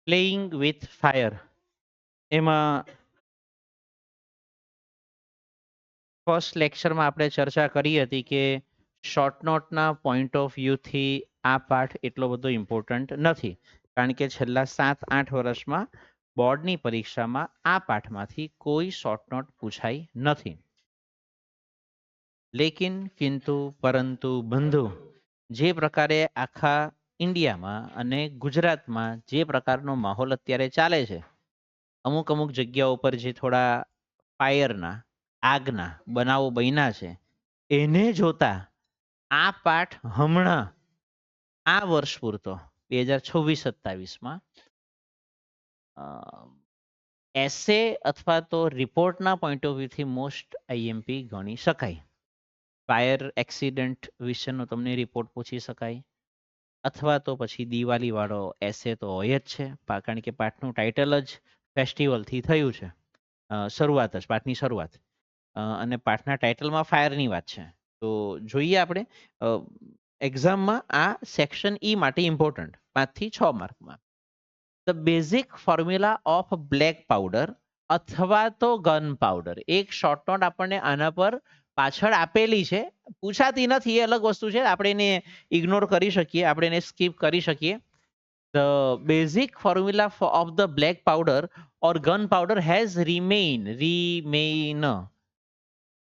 Playing with fire એમાં first લેક્ચરમાં આપણે ચર્ચા કરી હતી કે શોર્ટ નોટના પોઈન્ટ ઓફ વ્યૂથી આ પાઠ એટલો બધો ઇમ્પોર્ટન્ટ નથી, કારણ કે છેલ્લા 7-8 વર્ષમાં બોર્ડની પરીક્ષામાં આ પાઠમાંથી કોઈ શોર્ટ નોટ પૂછાઈ નથી. લેકિન કિંતુ પરંતુ બંધુ જે પ્રકારે આખા ઇન્ડિયામાં અને ગુજરાતમાં જે પ્રકારનો માહોલ અત્યારે ચાલે છે, અમુક અમુક જગ્યાઓ પર જે થોડા ફાયરના આગના બનાવો બન્યા છે, એને જોતા આ પાઠ હમણાં આ વર્ષ પૂરતો 2026-27માં એસે અથવા તો રિપોર્ટના પોઈન્ટ ઓફ વ્યૂથી મોસ્ટ આઈએમપી ગણી શકાય. ફાયર એક્સિડન્ટ વિશેનો તમને રિપોર્ટ પૂછી શકાય, અથવા તો પછી દિવાળી વાળો એસે તો હોય જ છે, કારણ કે પાઠનું ટાઇટલ જ ફેસ્ટિવલથી થયું છે. શરૂઆત જ પાઠની શરૂઆત અને પાઠના ટાઇટલમાં ફાયરની વાત છે. તો જોઈએ આપણે એક્ઝામમાં આ સેક્શન ઈ માટે ઇમ્પોર્ટન્ટ 5 થી 6 માર્કમાં. The basic formula of black powder અથવા તો ગન પાવડર. એક શોર્ટ નોટ આપણને આના પર પાછળ આપેલી છે, પૂછાતી નથી એ અલગ વસ્તુ છે, આપણે એને ઇગ્નોર કરી શકીએ, આપણે એને સ્કીપ કરી શકીએ. The basic formula of the black powder or gun powder has remain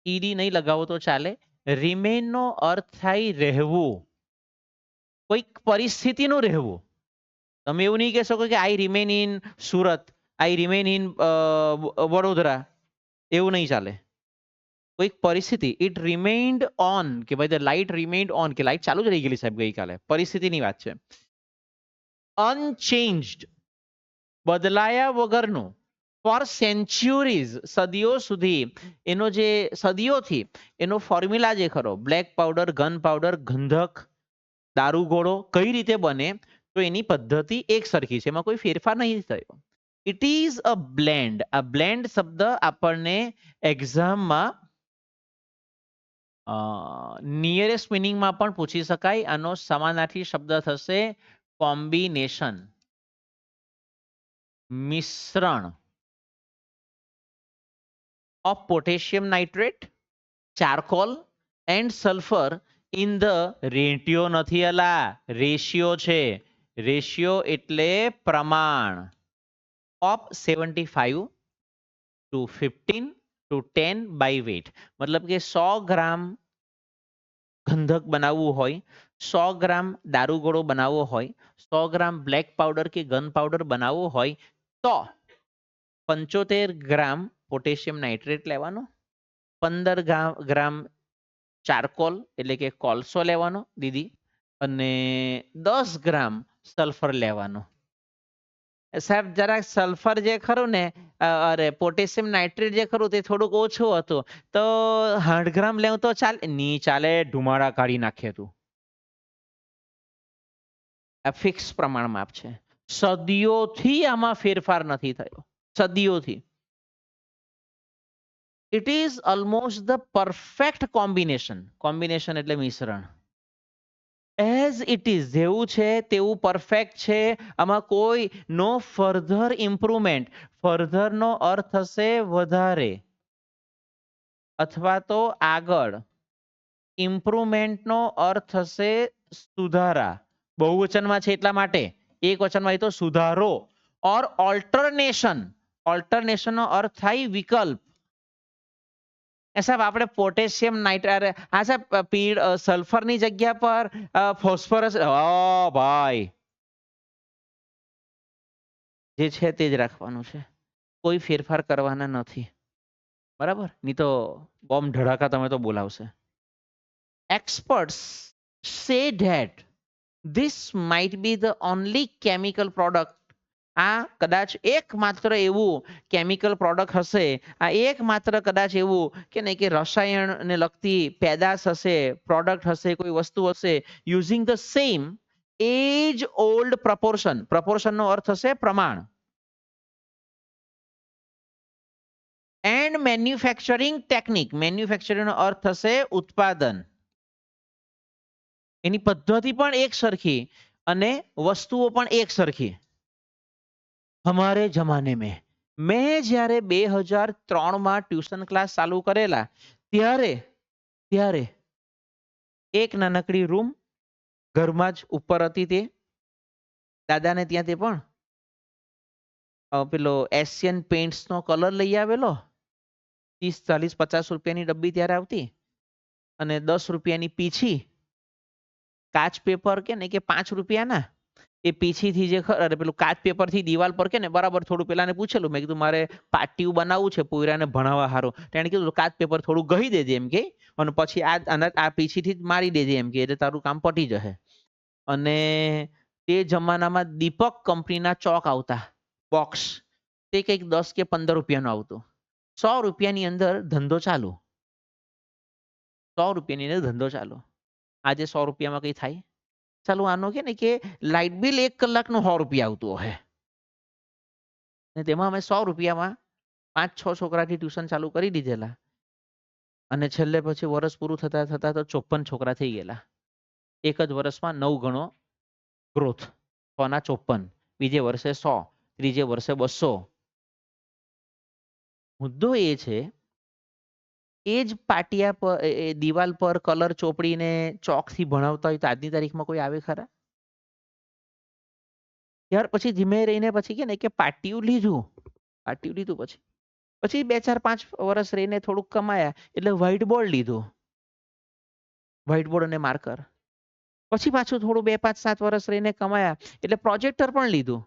ED નહીં લગાવો તો ચાલે. રિમેઇન નો અર્થ થાય રહેવું, કોઈક પરિસ્થિતિનું રહેવું. તમે એવું નહીં કહી શકો કે I remain in Surat, I remain in Vadodara, એવું નહીં ચાલે. કોઈક પરિસ્થિતિ, ઇટ રિમેઇન્ડ ઓન, કે ભાઈ ધ લાઇટ રિમેઇન્ડ ઓન, કે લાઇટ ચાલુ જ રહી ગયેલી સાહેબ ગઈકાલે, પરિસ્થિતિની વાત છે. અનચેન્જ્ડ, બદલાયા વગરનું, ફોર સેન્ચ્યુરીઝ, સદીઓ સુધી, એનો જે સદીઓથી એનો ફોર્મ્યુલા જે ખરો, બ્લેક પાવડર, ગન પાવડર, ગંધક, દારૂગોળો કઈ રીતે બને, તો એની પદ્ધતિ એક સરખી છે, એમાં કોઈ ફેરફાર નહીં થયો. It is a blend. આ બ્લેન્ડ શબ્દ આપણને એક્ઝામમાં નિયરેસ્ટ મિનિંગમાં પણ પૂછી શકાય. આનો સમાનાર્થી શબ્દ થશે કોમ્બિનેશન, મિશ્રણ of potassium nitrate, charcoal and sulfur in the ratio નથી અલા, રેશિયો છે. રેશિયો એટલે પ્રમાણ of 75 to 15 to 10 by weight. મતલબ કે 100 ગ્રામ ગંધક બનાવવું હોય, 100 ગ્રામ દારૂગોળો બનાવવો હોય, 100 ગ્રામ બ્લેક પાવડર કે ગન પાવડર બનાવવો હોય, તો 75 ગ્રામ પોટેશિયમ નાઇટ્રેટ લેવાનો, 15 ગ્રામ ચારકોલ એટલે કે કોલસો લેવાનો દીદી, અને 10 ગ્રામ સલ્ફર લેવાનો. સાહેબ જરાક સલ્ફર જે ખરું ને, અરે પોટેશિયમ નાઇટ્રેટ જે ખરું તે થોડુંક ઓછું હતું, તો 8 ગ્રામ લેવું તો ચાલે? નહીં ચાલે, ધુમાડા કાઢી નાખે તું. આ ફિક્સ પ્રમાણ માપ છે. સદીઓથી આમાં ફેરફાર નથી થયો, સદીઓથી. It is almost the perfect combination. Combination એટલે મિશ્રણ. એઝ ઇટ ઇઝ, જેવું છે તેવું પરફેક્ટ છે, આમાં કોઈ નો ફર્ધર ઇમ્પ્રુવમેન્ટ. ફર્ધર નો અર્થ થશે વધારે અથવા તો આગળ. ઇમ્પ્રુવમેન્ટ નો અર્થ થશે સુધારા. બહુવચનમાં છે એટલા માટે, એક વચનમાં એ તો સુધારો. ઓર ઓલ્ટરનેશન, ઓલ્ટરનેશન નો અર્થ થાય વિકલ્પ. સાહેબ આપણે પોટેશિયમ નાઇટ્રેટ, હા સાહેબ સલ્ફરની જગ્યા પર ફોસ્ફરસ, ભાઈ જે છે તે જ રાખવાનું છે, કોઈ ફેરફાર કરવાના નથી, બરાબર? નહીં તો બોમ્બ ધડાકા તમે તો બોલાવશે. Experts say that this might be the only chemical product. આ કદાચ એકમાત્ર એવું કેમિકલ પ્રોડક્ટ હશે, આ એકમાત્ર કદાચ એવું કે નહીં કે રસાયણને લગતી પેદાશ હશે, પ્રોડક્ટ હશે, કોઈ વસ્તુ હશે, using the same age old proportion. પ્રપોર્શનનો અર્થ હશે પ્રમાણ. And manufacturing technique. મેન્યુફેક્ચરિંગ નો અર્થ થશે ઉત્પાદન. એની પદ્ધતિ પણ એક સરખી અને વસ્તુઓ પણ એક સરખી. हमारे जमाने में मैं જ્યારે 2003 માં ટ્યુશન ક્લાસ ચાલુ કરેલા ત્યારે ત્યારે એક નાનકડી રૂમ ઘરમાં જ ઉપર હતી તે દાદાને ત્યાં તે પણ પેલો એશિયન પેઇન્ટ્સ નો કલર લઈ આવેલો 30, 40, 50 રૂપિયાની ડબ્બી ત્યારે આવતી અને 10 રૂપિયાની પીછી કાચ પેપર કે ને કે 5 રૂપિયાના એ પીછીથી જે અરે પેલું કાચ પેપરથી દિવાલ પર કે ને બરાબર થોડું પેલાને પૂછેલું મેં કીધું મારે પાટિયું બનાવવું છે પોયરાને ભણાવવા હારું તેણે કીધું કાચ પેપર થોડું ગહી દેજે એમ કે અને પછી આ પીછીથી જ મારી દેજે એમ કે એટલે તારું કામ પટી જશે અને તે જમાનામાં દીપક કંપનીના ચોક આવતા બોક્સ તે કંઈક 10 કે 15 રૂપિયાનું આવતું 100 રૂપિયાની અંદર ધંધો ચાલુ 100 રૂપિયાની અંદર ધંધો ચાલુ આજે 100 રૂપિયામાં કઈ થાય ચાલુ આનો કે ને કે લાઇટ બિલ 1 કલાકનું 100 રૂપિયા આવતું હશે ને તેમાં અમે 100 રૂપિયામાં 5-6 છોકરાથી ટ્યુશન ચાલુ કરી દીધેલા અને છેલ્લે પછી વર્ષ પૂરું થતા થતા તો 54 છોકરા થઈ ગયેલા એક જ વર્ષમાં 9 ગણો ગ્રોથ 100 ના 54 બીજે વર્ષે 100 ત્રીજે વર્ષે 200 મુદ્દો એ છે એ જ પાટિયા પર દિવાલ પર કલર ચોપડીને ચોકથી ભણાવતા હોય તો આજની તારીખમાં કોઈ આવે ખરા ત્યાર પછી ધીમે રહીને પછી કે ને કે પાટિયું લીધું પછી પછી 2-4-5 વર્ષ રહીને થોડુંક કમાયા એટલે વ્હાઇટ બોર્ડ લીધું વ્હાઇટ બોર્ડ અને માર્કર પછી પાછું થોડું 2-5-7 વર્ષ રહીને કમાયા એટલે પ્રોજેક્ટર પણ લીધું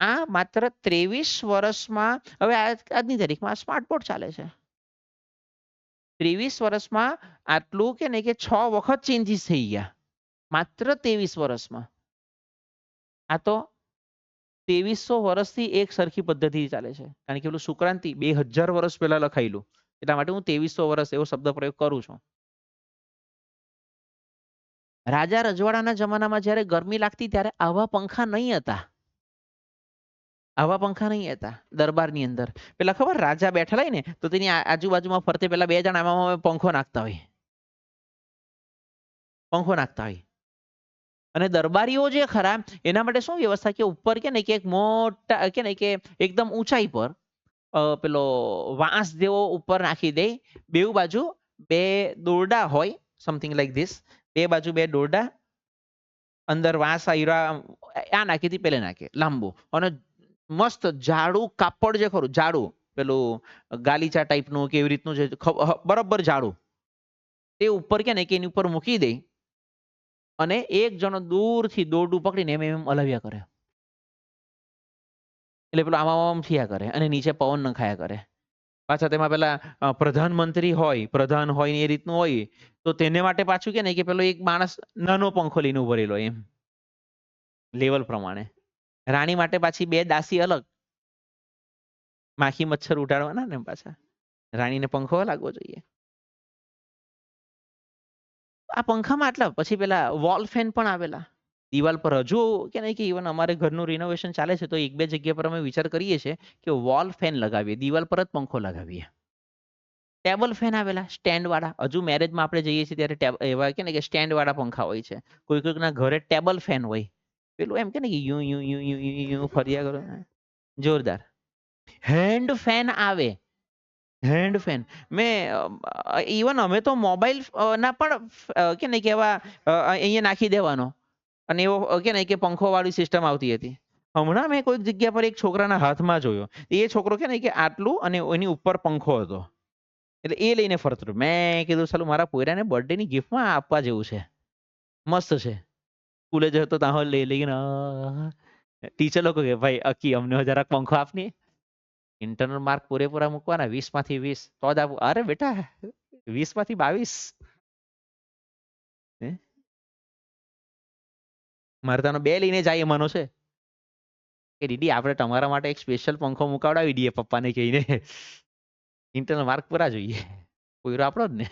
આ માત્ર 23 વર્ષમાં હવે આજની તારીખમાં સ્માર્ટ બોર્ડ ચાલે છે 23 વર્ષમાં આટલું કે ને કે 6 વખત ચેન્જીસ થઈ ગયા માત્ર 23 વર્ષમાં આ તો 2300 વર્ષથી એક સરખી પદ્ધતિ ચાલે છે કારણ કે પેલું સુક્રાંતિ 2000 વર્ષ પહેલા લખાયેલું એટલા માટે હું 2300 વર્ષ એવો શબ્દ પ્રયોગ કરું છું રાજા રજવાડાના જમાનામાં જ્યારે ગરમી લાગતી ત્યારે આવા પંખા નહીં હતા દરબારની અંદર પેલા ખબર રાજા બેઠેલા હોય ને તો તેની આજુબાજુમાં ફરતે પેલા 2 જણ આમાં પંખો નાખતા હોય અને દરબારીઓ જે ખરા એના માટે શું વ્યવસ્થા કે ઉપર કે ને કે એક મોટા કે ને કે એકદમ ઊંચાઈ પર પેલો વાંસ જેવો ઉપર નાખી દે બેઉ બાજુ 2 દોરડા હોય સમથિંગ લાઈક ધીસ 2 બાજુ 2 દોરડા અંદર વાંસ આ નાખી હતી પેલે નાખે લાંબુ અને મસ્ત જાડું કાપડ જે ખરું જાડું પેલું ગાલીચા ટાઈપનું કે એવી રીતનું જે બરાબર જાડું તે ઉપર કે ને કે એની ઉપર મૂકી દે અને એક જણો દૂરથી દોરડું પકડીને એમ એમ હલાવ્યા કરે એટલે પેલું આમ થયા કરે અને નીચે પવન નખાયા કરે પાછા તેમાં પેલા પ્રધાનમંત્રી હોય પ્રધાન હોય એ રીતનું હોય તો તેને માટે પાછું કે ને કે પેલો એક માણસ નાનો પંખો લઈને ઉભો રહેલો એમ લેવલ પ્રમાણે રાણી માટે પાછી 2 દાસી અલગ માખી મચ્છર ઉડાડવાના ને પાછા રાણીને પંખો લાગવો જોઈએ આ પંખામાં આટલા પછી પેલા વોલ ફેન પણ આવેલા દિવાલ પર હજુ કે નહીં કે ઇવન અમારે ઘરનું રિનોવેશન ચાલે છે તો 1-2 જગ્યા પર અમે વિચાર કરીએ છીએ કે વોલ ફેન લગાવીએ દિવાલ પર જ પંખો લગાવીએ ટેબલ ફેન આવેલા સ્ટેન્ડ વાળા હજુ મેરેજમાં આપણે જઈએ છીએ ત્યારે એવા કે ને કે સ્ટેન્ડ વાળા પંખા હોય છે કોઈ કોઈકના ઘરે ટેબલ ફેન હોય પેલું એમ કે ને કે you you you you you you ફર્યા કરો જોરદાર હેન્ડ ફેન આવે હેન્ડ ફેન મેં ઇવન અમે તો મોબાઈલ ના પણ કે ને કેવા અહીંયા નાખી દેવાનો અને એવો કે ને કે પંખો વાળી સિસ્ટમ આવતી હતી હમણાં મેં કોઈક જગ્યા પર એક છોકરાના હાથમાં જોયો એ છોકરો કે ને કે આટલું અને એની ઉપર પંખો હતો એટલે એ લઈને ફરતો હતો મેં કીધું ચાલું મારા પોયરાને બર્થડે ની ગિફ્ટમાં આપવા જેવું છે મસ્ત છે સ્કૂલે જતો ત્યાં લઈને ટીચર લોકો કે ભાઈ અકી અમને જરાક પંખો આપની ઇન્ટરનલ માર્ક પૂરેપૂરા મૂકવાના 20 માંથી 20 તો જ આપું અરે બેટા 20 માંથી 22 મારે તને 2 લઈને જાય એમાંનો છે કે દીદી આપણે તમારા માટે એક સ્પેશિયલ પંખો મુકાવડાવી દઈએ પપ્પાને કહીને ઇન્ટરનલ માર્ક પૂરા જોઈએ પૂરો આપણો જ ને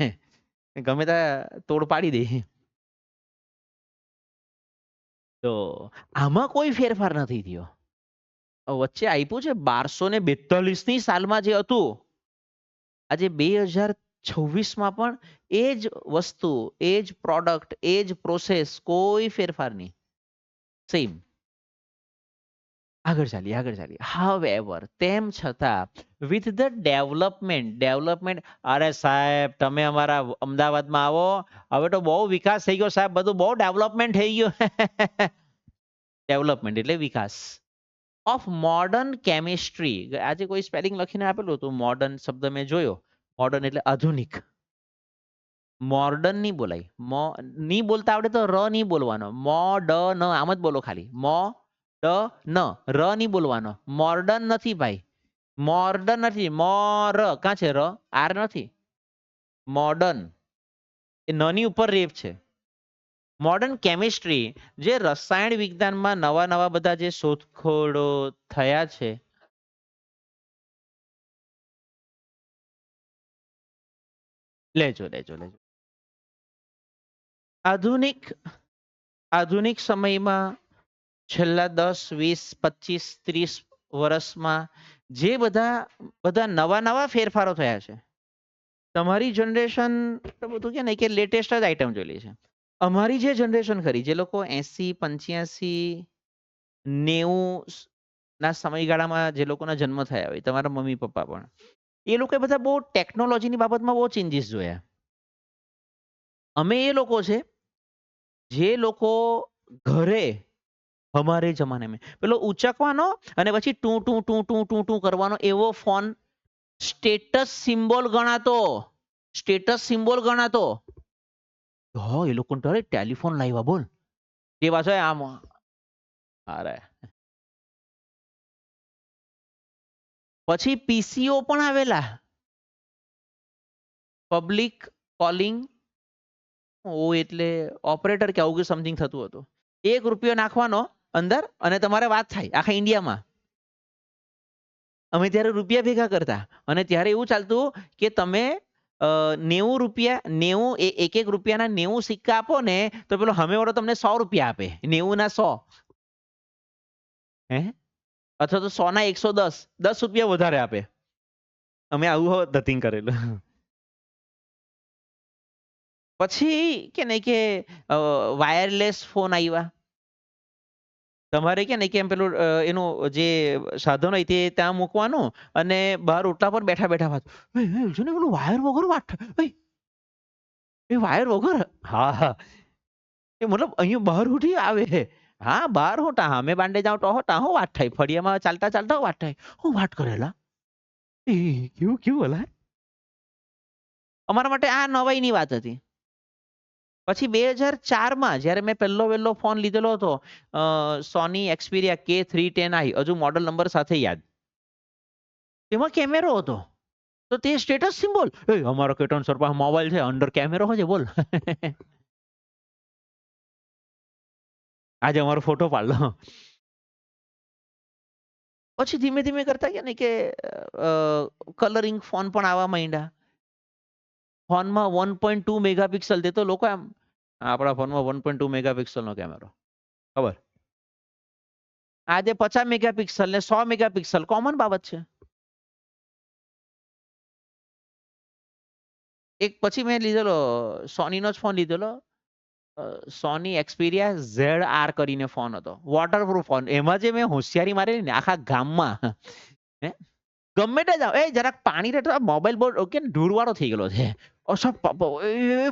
ગમે ત્યાં તોડ પાડી દે તો આમાં કોઈ ફેરફાર નથી થયો વચ્ચે આપ્યું છે 1242ની સાલમાં જે હતું આજે 2026માં પણ એ જ વસ્તુ એ જ પ્રોડક્ટ એ જ પ્રોસેસ કોઈ ફેરફાર નહીં સેમ આગળ ચાલીએ. હાવેવર, તેમ છતાં વિથ ધ ડેવલપમેન્ટ, અરે સાહેબ તમે અમારા અમદાવાદમાં આવો, હવે તો બહુ વિકાસ થઈ ગયો સાહેબ, બધું બહુ ડેવલપમેન્ટ થઈ ગયું. ડેવલપમેન્ટ એટલે વિકાસ ઓફ મોડર્ન કેમિસ્ટ્રી. આજે કોઈ સ્પેલિંગ લખીને આપેલું હતું, મોડર્ન શબ્દ મેં જોયો. મોડર્ન એટલે આધુનિક. મોર્ડન નહીં બોલાય. નહીં બોલતા આવડે તો ર નહીં બોલવાનો. મોડર્ન આમ જ બોલો ખાલી. ન ર નહીં બોલવાનો. મોર્ડન નથી ભાઈ. મોર્ડન નથી. મોર કાં છે ર? આર નથી. મોડર્ન એ ન ની ઉપર રેપ છે. મોડર્ન કેમિસ્ટ્રી, જે રસાયણ વિજ્ઞાનમાં નવા નવા બધા જે શોધખોળો થયા છે. લેજો. આધુનિક સમયમાં છેલ્લા 10, 20, 25, 30 વર્ષમાં જે બધા નવા નવા ફેરફારો થયા છે. તમારી જનરેશન તો બધું કે લેટેસ્ટ જ આઈટમ જોઈ છે. અમારી જે જનરેશન ખરી, જે લોકો 80, 85, 90 ના સમયગાળામાં જે લોકોના જન્મ થયા હોય, તમારા મમ્મી પપ્પા પણ, એ લોકો બધા બહુ ટેકનોલોજીની બાબતમાં બહુ ચેન્જીસ જોયા. અમે એ લોકો છે જે લોકો ઘરે અમારે જમાને મેં પેલો ઉચકવાનો અને પછી ટું ટું ટું ટું ટું ટું કરવાનો એવો ફોન સ્ટેટસ સિમ્બોલ ગણાતો. એ લોકો ટેલિફોન લાવ્યા બોલ. એ પાછો આમ અરે પછી પીસીઓ પણ આવેલા. પબ્લિક કોલિંગ એટલે ઓપરેટર કે આવું સમથિંગ થતું હતું. ₹1 નાખવાનો અંદર અને તમારે વાત થાય આખા ઇન્ડિયામાં. અમે ત્યારે રૂપિયા ભેગા કરતા અને ત્યારે એવું ચાલતું કે તમે ₹90 એક રૂપિયાના 90 સિક્કા આપો ને તો પેલો સામેવાળો તમને ₹100 આપે. 90 ના 100. હે અથવા તો 100 ના 110, ₹10 વધારે આપે. અમે આવું ધતિંગ કરેલું. પછી કે નહીં કે વાયરલેસ ફોન આવ્યા. તમારે કે નહીં કે એમ પેલું એનું જે સાધન હોય તે ત્યાં મૂકવાનું અને બહાર ઓટલા પર બેઠા બેઠા વાત. જો ને પેલું વાયર વગર વાત થાય. એ વાયર વગર હા એ મતલબ અહીંયા બહાર ઉઠી આવે. હા બહાર હું અમે બાંડે જાઉં તો ટાહો વાત થાય. ફળિયામાં ચાલતા ચાલતા વાત થાય. હું વાત કરેલા એ કેવું હલા. અમારા માટે આ નવાઈની વાત હતી. પછી 2004માં જ્યારે મેં પહેલો ફોન લીધેલો હતો, સોની એક્સપીરિયા K310i, હજુ મોડલ નંબર સાથે યાદ. તેમાં કેમેરો હતો. તો તે સ્ટેટસ સિમ્બોલ, અમારો કેટન સર પાસે મોબાઈલ છે અંદર કેમેરો છે બોલ. આજે અમારો ફોટો પાડ લો. પછી ધીમે ધીમે કરતા કે નહીં કે કલરિંગ ફોન પણ આવવા માંડ્યા. ફોનમાં 1.2 મેગાપિક્સલ, તે તો લોકો આમ આપણા ફોનમાં 1.2 મેગાપિક્સલનો કેમેરો ખબર. આજે 50 મેગાપિક્સલ ને 100 મેગાપિક્સલ કોમન બાબત છે. એક પછી મેં લીધેલો સોનીનો જ ફોન લીધેલો, સોની એક્સપીરિયા ZR કરીને ફોન હતો. Waterproof phone. એમાં જે મેં હોશિયારી મારેલી ને આખા ગામમાં, ગમે તે જાવ જરાક પાણી રેતો મોબાઈલ બહુ કે ધૂળવાળો થઈ ગયેલો છે.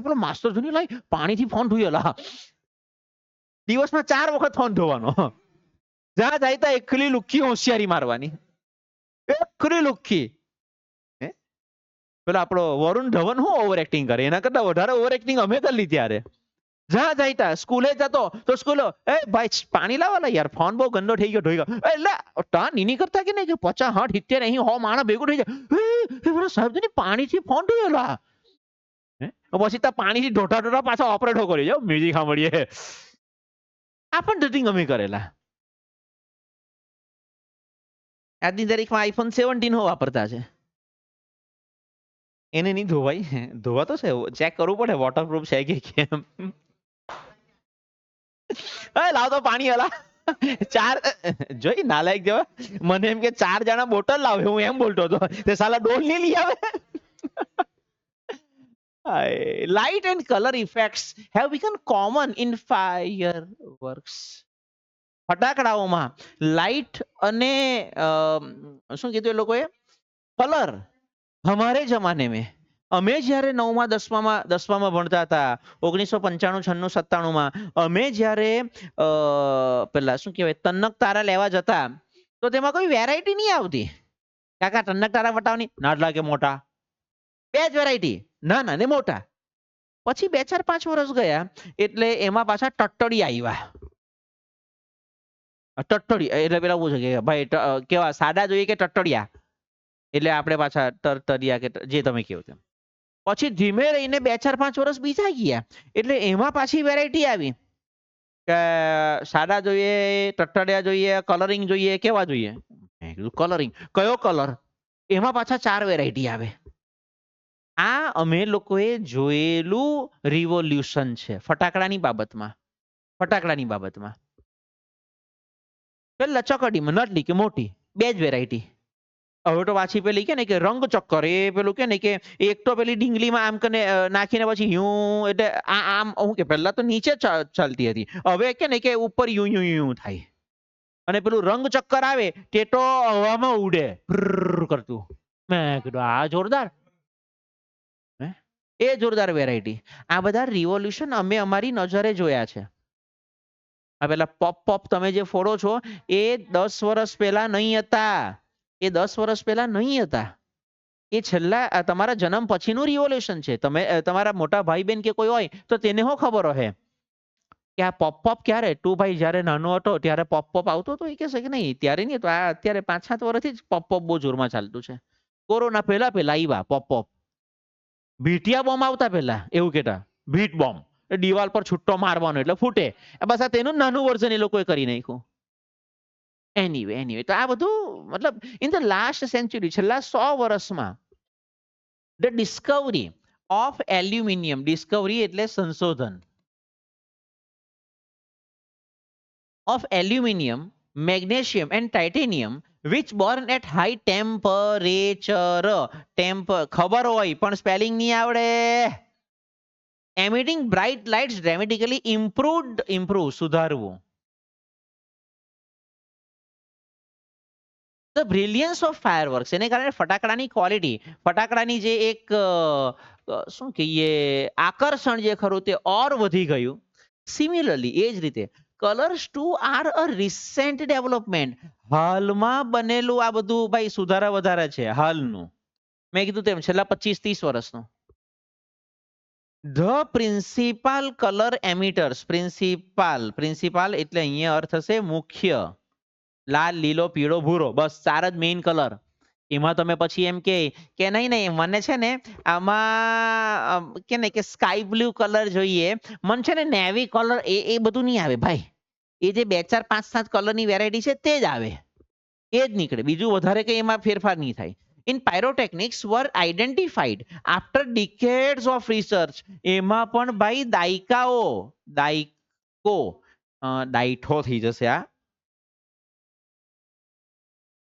પેલો માસ્ટર ધોની લાઈ પાણીથી ફોન ધોયેલા. દિવસમાં 4 વખત ફોન ધોવાનો. જ્યાં જાય ત્યાં એકલી લુખ્ખી હોશિયારી મારવાની. એકલી લુખ્ખી. પેલો આપણો વરુણ ધવન હું ઓવર એક્ટિંગ કરે, એના કરતા વધારે ઓવર એક્ટિંગ અમે કરી ત્યારે. જ્યાં જાય સ્કૂલે જતો તો સ્કૂલે ભાઈ પાણી લાવવાના યાર, ફોન બહુ ગંદો થઈ ગયો ધોઈ ગયો. એટલે તા નીની કરતા કે નહીં કે 50, 60, 70, 80, 100 માણસ ભેગું થઈ જાય. સાહેબ પાણીથી ફોન ધોયેલા. પછી ત્યાં પાણીથી ઢોટા પાછા ઓપરેટો કરી જાવ મ્યુઝિક સાંભળીએ. આ પણ ધતિંગ અમે કરેલા. આજની તારીખમાં iPhone 17 વાપરતા છે. એને નહીં ધોવાય, ધોવા તો છે, ચેક કરવું પડે વોટરપ્રૂફ છે કે કેમ. લાવ તો પાણી હલા. 4 જોઈ નાલાયક જેવા. મને એમ કે 4 જણા બોટલ લાવે, હું એમ બોલતો હતો. તે સાલા ડોલ નહીં લઈ આવે. Light and color effects have become common in fireworks. ફટાકડાઓમાં લાઇટ અને શું કીધું એ લોકોએ, કલર. હમારે જમાને મેં અમે જ્યારે 9મા 10માં ભણતા હતા 1995 96 97માં અમે જ્યારે પેલા શું કહેવાય તન્નક તારા લેવા જતા તો તેમાં કોઈ વેરાયટી નહીં આવતી. કાકા તન્નક તારા બતાવની, ના જ લાગે મોટા. બે જ વેરાયટી, નાના ને મોટા. પછી 2 4 5 વર્ષ ગયા એટલે એમાં પાછા ટટ્ટડી આવ્યા. ટટ્ટડી એટલે પેલા પૂછે કે ભાઈ કેવા સાદા જોઈએ કે ટટ્ટડિયા, એટલે આપણે પાછા તરતરિયા કે જે તમે કહો તેમ. પછી ધીમે રહીને 2 4 5 વર્ષ બીજા ગયા એટલે એમાં પાછી વેરાયટી આવી કે સાદા જોઈએ, ટટ્ટડિયા જોઈએ, કલરિંગ જોઈએ, કેવા જોઈએ. મેં કીધું કલરિંગ, કયો કલર? એમાં પાછા 4 વેરાયટી આવે. આ અમે લોકોએ જોયેલું રિવોલ્યુશન છે ફટાકડાની બાબતમાં. ફટાકડાની બાબતમાં પેલા ચકડીમાં નટલી કે મોટી બે જ વેરાયટી. હવે તો પાછી પેલી કે ને કે રંગ ચક્કર, એ પેલું કે ને કે એક તો પેલી ડીંગલીમાં આમ કરીને નાખીને પછી યુ એટલે આમ હું કે પહેલા તો નીચે ચાલતી હતી, હવે કે ને કે ઉપર યુ યુ યુ થાય. અને પેલું રંગ ચક્કર આવે તે તો હવામાં ઉડે કરતું. મેં કીધું આ જોરદાર. એ જોરદાર વેરાયટી. આ બધા રિવોલ્યુશન અમે અમારી નજરે જોયા છે. આ પેલા પોપ પોપ તમે જે ફોડો છો એ 10 વર્ષ પહેલા નહીં હતા. એ 10 વર્ષ પહેલા નહીં હતા. એ છેલ્લા તમારા જન્મ પછીનું રિવોલ્યુશન છે. તમે તમારા મોટા ભાઈ બહેન કે કોઈ હોય તો તેને શું ખબર હશે કે આ પોપ પોપ ક્યારે? તું ભાઈ જ્યારે નાનો હતો ત્યારે પોપ પોપ આવતો હતો? એ કહેશે કે નહીં ત્યારે નહીં, તો આ અત્યારે 5 7 વર્ષથી જ પોપ પોપ બહુ જોરમાં ચાલતું છે. કોરોના પહેલા આવ્યા પોપ પોપ. ભીટિયા બોમ્બ આવતા પહેલા એવું કહેતા, ભીટ બોમ્બ. દિવાલ પર છૂટો મારવાનો એટલે ફૂટે. બસ આ તેનું નાનું વર્ઝન એ લોકોએ કરી નાખ્યું. એનીવે તો આ બધું મતલબ ઇન ધ લાસ્ટ સેન્ચુરી, છેલ્લા 100 વર્ષમાં the Discovery of aluminium, Discovery એટલે સંશોધન, of aluminium, magnesium and titanium which burn at high temperature. ખબર હોય પણ સ્પેલિંગ નહીં આવડે. Emitting bright lights dramatically improve સુધારવું. The brilliance of fireworks, એને કારણે ફટાકડાની ક્વોલિટી, ફટાકડાની જે એક શું કહીએ આકર્ષણ જે ખરું તે ઓર વધી ગયું. સિમિલરલી એ જ રીતે colours too are a recent development, હાલમાં બનેલું આ બધું ભાઈ સુધારા વધારા છે હાલનું. મેં કીધું તેમ છેલ્લા 25 30 વર્ષનું. ધ પ્રિન્સિપાલ કલર એમિટર્સ, પ્રિન્સિપાલ એટલે અહીંયા અર્થ હશે મુખ્ય. લાલ, લીલો, પીળો, ભૂરો, બસ 4 જ મેઇન કલર. એમાં તમે પછી એમ કે નહીં મને છે ને આમાં કે ને કે સ્કાય બ્લુ કલર જોઈએ, મને છે ને નેવી કલર, એ બધું નહીં આવે ભાઈ. એ જે 2 4 5 7 કલરની વેરાયટી છે તે જ આવે, એ જ નીકળે, બીજું વધારે કંઈ એમાં ફેરફાર નહીં થાય. In pyrotechnics were identified after decades of research, એમાં પણ ભાઈ દાયકો થઈ જશે આ.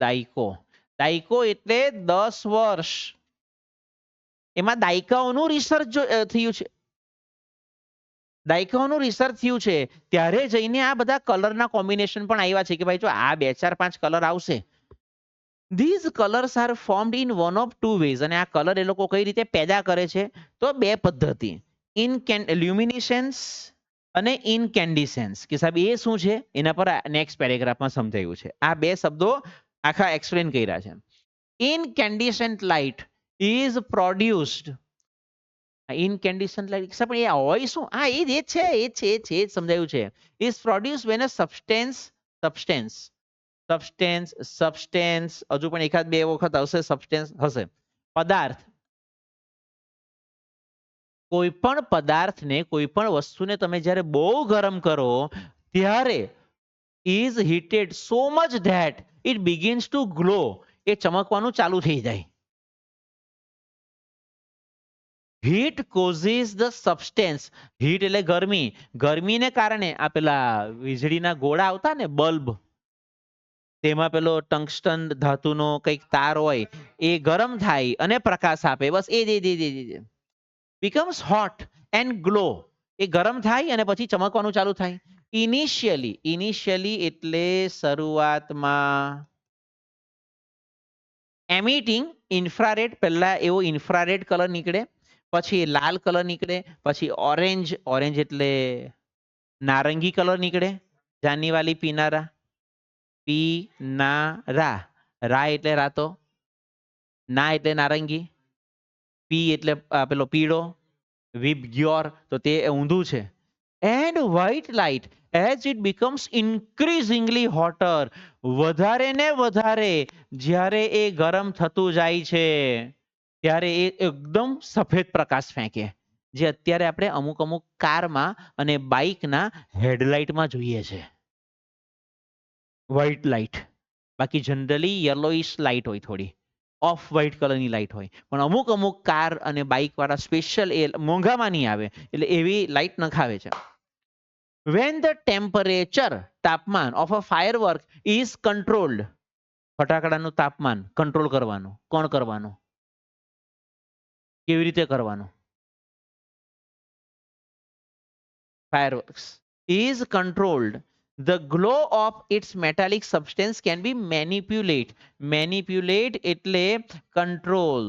દાયકો એટલે 10 વર્ષ. એમાં દાયકાઓનું રિસર્ચ થયું છે. દાયકાઓનું રિસર્ચ થયું છે ત્યારે જઈને આ બધા કલરના કોમ્બિનેશન પણ આવ્યા છે કે ભાઈ જો આ 2 4 5 કલર આવશે. These colours are formed in one of 2 ways, અને આ કલર એ લોકો કઈ રીતે પેદા કરે છે તો 2 પદ્ધતિ, લ્યુમિનેસન્સ અને ઇનકેન્ડિસન્સ. કે સાહેબ એ શું છે એના પર નેક્સ્ટ પેરેગ્રાફમાં સમજાયું છે. આ 2 શબ્દો આખા એક્સપ્લેન કર્યા છે. ઇનકેન્ડિસન્ટ લાઇટ ઇઝ પ્રોડ્યુસ્ડ, ઇનકેન્ડિસન્ટ લાઇટ પણ એ હોય શું? હા એ જ છે સમજાયું છે. Is produced van a substance, હજુ પણ એકાદ 2 વખત આવશે સબસ્ટેન્સ હશે, પદાર્થ. કોઈ પણ પદાર્થને, કોઈ પણ વસ્તુને તમે જ્યારે બહુ ગરમ કરો ત્યારે is heated so much that it begins to glow, એ ચમકવાનું ચાલુ થઈ જાય. Heat causes the substance, heat એટલે ગરમી, ગરમીને કારણે આ પેલા વીજળીના ગોળા આવતા ને બલ્બ, તેમાં પેલો ટંગસ્ટન ધાતુનો કંઈક તાર હોય એ ગરમ થાય અને પ્રકાશ આપે, બસ એ becomes hot and glow, એ ગરમ થાય અને પછી ચમકવાનું ચાલુ થાય. ઇનિશિયલી એટલે શરૂઆતમાં એમિટિંગ ઇન્ફ્રારેડ, પહેલા એવો ઇન્ફ્રારેડ કલર નીકળે, પછી લાલ કલર નીકળે, પછી ઓરેન્જ એટલે નારંગી કલર નીકળે, જાની વાલી પીનારા, પીનારા, રા એટલે રાતો, ના એટલે નારંગી, પી એટલે પેલો પીળો, વિબગ્યોર તો તે ઊંધું છે. And white light as it becomes increasingly hotter, વધારે ને વધારે જ્યારે એ ગરમ થતું જાય છે ત્યારે એ એકદમ સફેદ પ્રકાશ ફેંકે, જે અત્યારે આપણે અમુક અમુક કારમાં અને બાઇકના હેડલાઇટમાં જોઈએ છે. વ્હાઇટ લાઇટ, બાકી જનરલી યલોઇશ લાઇટ હોય, થોડી ઓફ વ્હાઇટ કલરની લાઇટ હોય, પણ અમુક અમુક કાર અને બાઇક વાળા સ્પેશિયલ એ મોંઘામાં નહીં આવે એટલે એવી લાઇટ નખાવે છે. When the temperature, તાપમાન of a firework is controlled, ફટાકડાનું તાપમાન કંટ્રોલ કરવાનું, કોણ કરવાનું, કેવી રીતે કરવાનું, fireworks is controlled, the glow of its metallic substance can be manipulate એટલે control,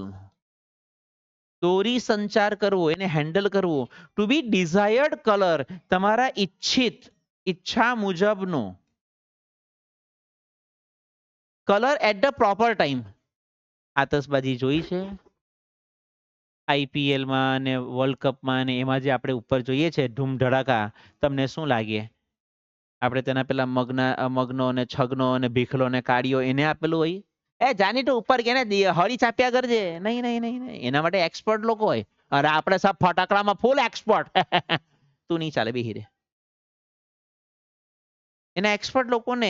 દોરી સંચાર કરવો, એને હેન્ડલ કરવો, ટુ બી ડિઝાયર્ડ કલર, તમારા ઈચ્છા મુજબનો colour at the proper time. આતશબાજી જોઈ છે આઈપીએલમાં અને વર્લ્ડ કપમાં અને એમાં જે આપણે ઉપર જોઈએ છે ધૂમ ધડાકા, તમને શું લાગે, આપણે તેના પેલા મગનો અને છગનો અને ભીખલો અને કાળિયો એને આપેલું હોય, એ જાની તો ઉપર કે ને હળી ચાપ્યા કરજે, નહીં નહીં નહીં નહીં, એના માટે એક્સપર્ટ લોકો હોય. અરે આપણે સબ ફટાકડામાં ફૂલ એક્સપર્ટ. તું નહીં ચાલે બેહી રે. એના એક્સપર્ટ લોકોને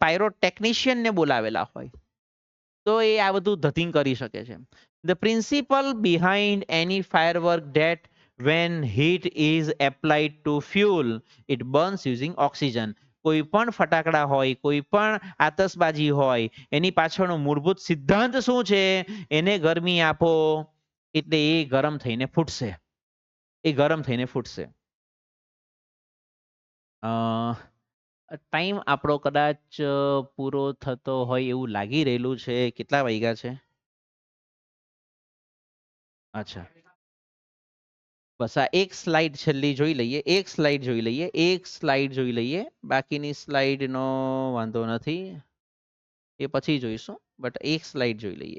પાયરોટેકનિશિયનને બોલાવેલા હોય તો એ આ બધું ધતિંગ કરી શકે છે. The principle behind any firework that when heat is applied to fuel, it burns using oxygen. કોઈ પણ ફટાકડા હોય, કોઈ પણ આતશબાજી હોય, એની પાછળનો મૂળભૂત સિદ્ધાંત શું છે, એને ગરમી આપો એટલે એ ગરમ થઈને ફૂટશે, એ ગરમ થઈને ફૂટશે. ટાઈમ આપણો કદાચ પૂરો થતો હોય એવું લાગી રહેલું છે. કેટલા વાગ્યા છે? અચ્છા, બસ આ એક સ્લાઇડ છેલ્લી જોઈ લઈએ, એક સ્લાઇડ જોઈ લઈએ, બાકીની સ્લાઇડનો વાંધો નથી, એ પછી જોઈશું, બટ એક સ્લાઇડ જોઈ લઈએ.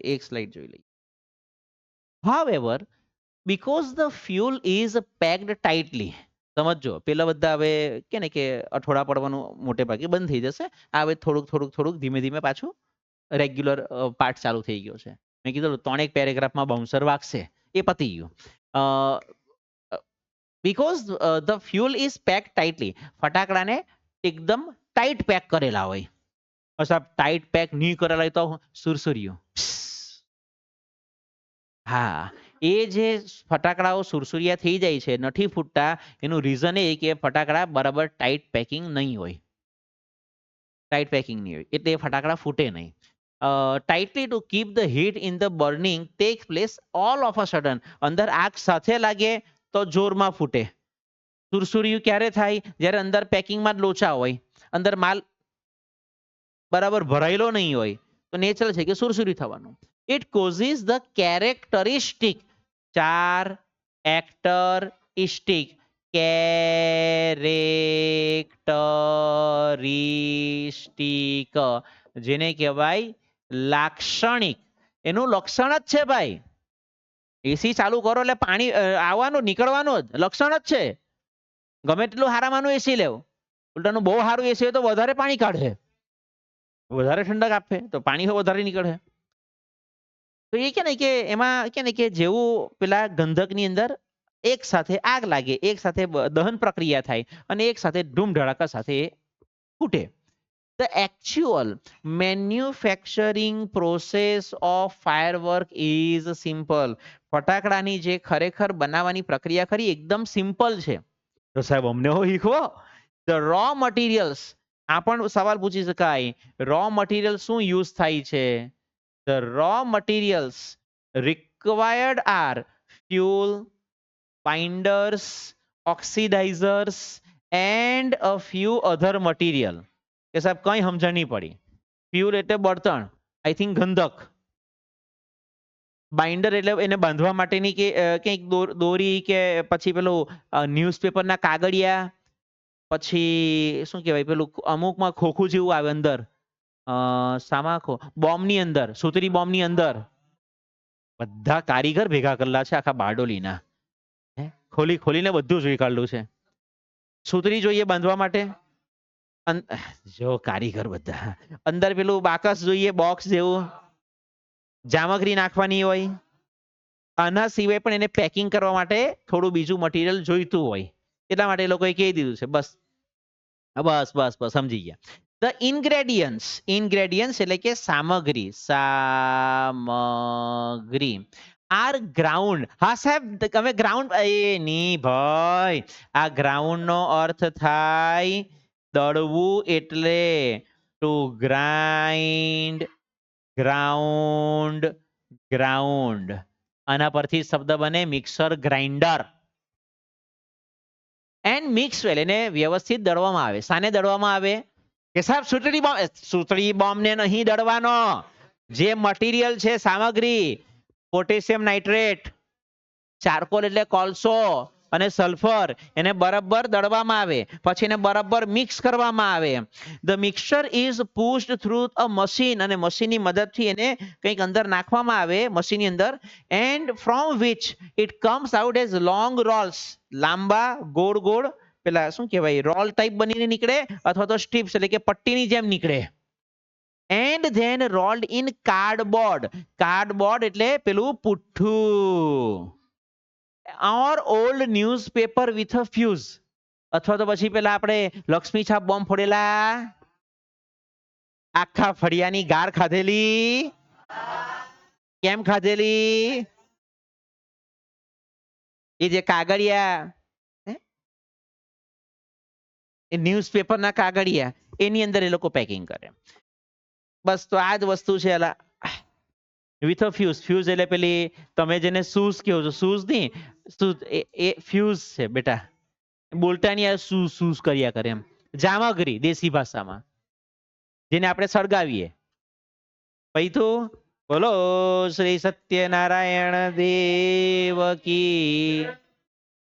However, because the fuel is packed tightly, સમજો પેલા બધા હવે કે ને કે અઠોડા પડવાનું મોટે ભાગે બંધ થઈ જશે, આ હવે થોડુંક ધીમે ધીમે પાછું રેગ્યુલર પાર્ટ ચાલુ થઈ ગયો છે. મેં કીધું ત્રણેક પેરેગ્રાફમાં બાઉન્સર વાગશે, એ પતી ગયું. Because the fuel is pack tightly, ફટાકડાને એકદમ ટાઈટ પેક કરેલા હોય. સાહેબ ટાઈટ પેક નહીં કરેલા હોય તો સુરસુર્યું, હા, એ જે ફટાકડાઓ સુરસુરિયા થઈ જાય છે, નથી ફૂટતા, એનું રીઝન એ કે ફટાકડા બરાબર ટાઈટ પેકિંગ નહીં હોય, એટલે એ ફટાકડા ફૂટે નહીં. Tightly to keep the heat in the burning take place all of a sudden, અંદર આગ સાથે લાગે તો જોરમાં ફૂટે. સુરસુરિયું ક્યારે થાય, જ્યારે અંદર પેકિંગમાં જ લોચા હોય, અંદર માલ બરાબર ભરાયેલો નહીં હોય, તો નેચરલ છે કે સુરસુરી થવાનું. It causes the characteristic, જેને કહેવાય લાક્ષણિક, એનું લક્ષણ જ છે ભાઈ. એસી ચાલુ કરો એટલે પાણી આવવાનું નીકળવાનું જ લક્ષણ જ છે. ગમે તેટલું હારામાંનું એસી લેવ, ઉલટાનું બહુ સારું એસી હોય તો વધારે પાણી કાઢે, વધારે ઠંડક આપે તો પાણી વધારે નીકળે. તો એ કે ને કે એમાં કે ને કે જેવું પેલા ગંધકની અંદર એક સાથે આગ લાગે, એક સાથે દહન પ્રક્રિયા થાય અને એક સાથે ધૂમ ધડાકા સાથે ફૂટે. The actual manufacturing process of firework is simple. ફટાકડાની જે ખરેખર બનાવવાની પ્રક્રિયા ખરી એકદમ સિમ્પલ છે. તો સાહેબ અમને શીખવો. The raw materials, આ પણ સવાલ પૂછી શકાય, રો મટીરિયલ શું યુઝ થાય છે? The raw materials required are fuel, binders, oxidizers and a few other material. કે સાહેબ કઈ સમજણ નહીં પડી. ફ્યુલ એટલે બળતણ, આઈ થિંક ગંધક. બાઇન્ડર એટલે એને બાંધવા માટેની કે કંઈક દોરી કે પછી પેલું ન્યૂઝપેપરના કાગળિયા, પછી શું કહેવાય પેલું અમુકમાં ખોખું જેવું આવે અંદર, સામા બોમ્બની અંદર, સુતરી બોમ્બની અંદર. બધા કારીગર ભેગા કરેલા છે આખા બારડોલીના. ખોલી ખોલીને બધું જોઈ કાઢલું છે. સુતરી જોઈએ બાંધવા માટે, જો કારીગર બધા. અંદર પેલું બાકસ જોઈએ બોક્સ જેવું, જામગરી નાખવાની હોય. આના સિવાય પણ એને પેકિંગ કરવા માટે થોડું બીજું મટીરિયલ જોઈતું હોય, એટલા માટે એ લોકોએ કહી દીધું છે. બસ બસ બસ બસ સમજી ગયા. ધ ઇન્ગ્રેડિયન્ટ્સ, ઇન્ગ્રેડિયન્ટ્સ એટલે કે સામગ્રી, સામગ્રી આર ગ્રાઉન્ડ. હા સાહેબ તમે ગ્રાઉન્ડ, એ ની ભાઈ, આ ગ્રાઉન્ડ નો અર્થ થાય દળવું, એટલે ટુ ગ્રાઇન્ડ, ગ્રાઉન્ડ, ગ્રાઉન્ડ. આના પરથી શબ્દ બને મિક્સર ગ્રાઇન્ડર. એન્ડ મિક્સ વેલ, એને વ્યવસ્થિત દળવામાં આવે. સાને દળવામાં આવે? કે સાહેબ સુતળી બોમ્બ, સુતળી બોમ્બને નહીં દળવાનો. જે મટીરિયલ છે સામગ્રી, પોટેશિયમ નાઇટ્રેટ, ચારકોલ એટલે કોલસો, અને સલ્ફર, એને બરાબર દળવામાં આવે. પછી એને બરાબર મિક્સ કરવામાં આવે. The mixture is pushed through a machine, અને મશીનની મદદથી એને કંઈક અંદર નાખવામાં આવે મશીનની અંદર. And from which it comes out as long Rolls, લાંબા ગોળ ગોળ પેલા શું કહેવાય રોલ ટાઈપ બનીને નીકળે, અથવા તો સ્ટ્રીપ્સ એટલે કે પટ્ટીની જેમ નીકળે. And then rolled in cardboard. Cardboard એટલે પેલું પુઠ્ઠું. Or old newspaper with a fuse, અથવા તો પછી પેલા આપણે લક્ષ્મી છાપ બોમ્બ ફોડેલા, આખા ફળિયાની ગાર ખાધેલી. કેમ ખાધેલી? એ જે કાગળિયા, એ ન્યૂઝપેપરના કાગળિયા, એની અંદર એ લોકો પેકિંગ કરે. બસ તો આ જ વસ્તુ છે. અલા વિથ અ ફ્યુઝ, ફ્યુઝ એટલે પેલી તમે જેને શૂઝ કહો છો, શૂઝ નહીં, એ ફ્યુઝ છે બેટા. બોલતાની આ શૂઝ શૂઝ કર્યા કરે એમ. જામગરી દેશી ભાષામાં, જેને આપણે સળગાવીએ. પછી તો બોલો શ્રી સત્યનારાયણ દેવ કી.